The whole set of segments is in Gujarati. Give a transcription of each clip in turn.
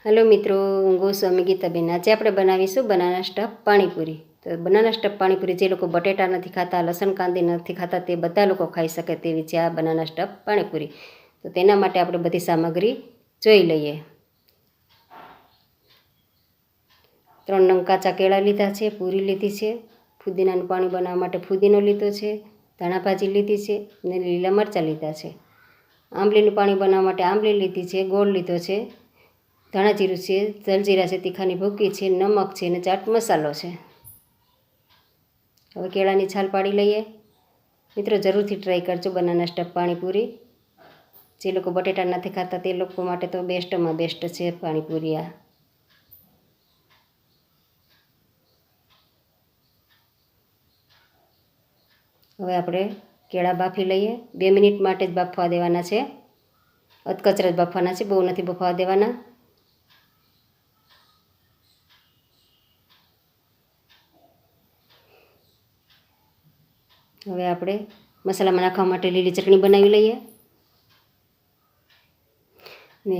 હેલો મિત્રો, હું ગોસ્વામી ગીતાબેન. આજે આપણે બનાવીશું બનાના સ્ટફ પાણીપુરી. તો બનાના સ્ટફ પાણીપુરી જે લોકો બટેટા નથી ખાતા, લસણ કાંદી નથી ખાતા, તે બધા લોકો ખાઈ શકે તેવી છે આ બનાના સ્ટફ પાણીપુરી. તો તેના માટે આપણે બધી સામગ્રી જોઈ લઈએ. 3 નંગ કાચા કેળા લીધા છે, પૂરી લીધી છે, ફુદીનાનું પાણી બનાવવા માટે ફુદીનો લીધો છે, ધાણા ભાજી લીધી છે અને લીલા મરચાં લીધા છે. આંબલીનું પાણી બનાવવા માટે આંબલી લીધી છે, ગોળ લીધો છે, ધાણા જીરું છે, જલજીરા છે, તીખાની ભૂકી છે, નમક છે અને ચાટ મસાલો છે. હવે કેળાની છાલ પાડી લઈએ. મિત્રો, જરૂરથી ટ્રાય કરજો બનાના સ્ટફ પાણીપુરી. જે લોકો બટેટા નથી ખાતા તે લોકો માટે તો બેસ્ટમાં બેસ્ટ છે પાણીપુરી આ. હવે આપણે કેળા બાફી લઈએ. 2 મિનિટ માટે જ બાફવા દેવાના છે. અધકચરા જ બાફવાના છે, બહુ નથી બફવા દેવાના. હવે આપણે મસાલામાં નાખવા માટે લીલી ચટણી બનાવી લઈએ ને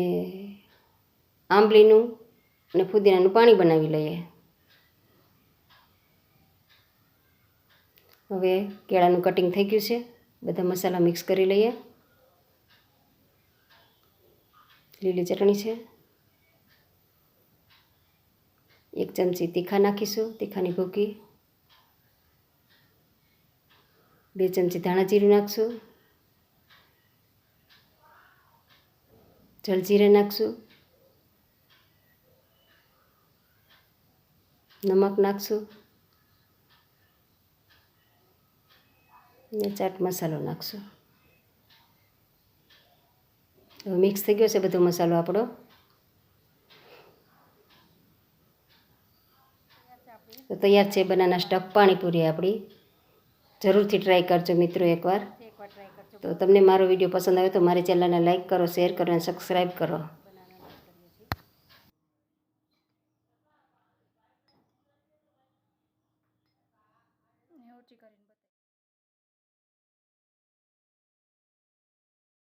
આંબલીનું અને ફુદીનાનું પાણી બનાવી લઈએ. હવે કેળાનું કટિંગ થઈ ગયું છે. બધા મસાલા મિક્સ કરી લઈએ. લીલી ચટણી છે, 1 ચમચી તીખા નાખીશું, તીખાની ભૂકી, 2 ચમચી ધાણા જીરું નાખશું, જલજીરા નાખશું, નમક નાખશું ને ચાટ મસાલો નાખશું. હવે મિક્સ થઈ ગયો છે બધો મસાલો આપણો. તો તૈયાર છે બનાના સ્ટફ પાણીપુરી આપણી. જરૂરથી ટ્રાય કરજો મિત્રો એકવાર. તો તમને મારો વિડીયો પસંદ આવે તો મારી ચેનલને લાઈક કરો, શેર કરો અને સબસ્ક્રાઈબ કરો.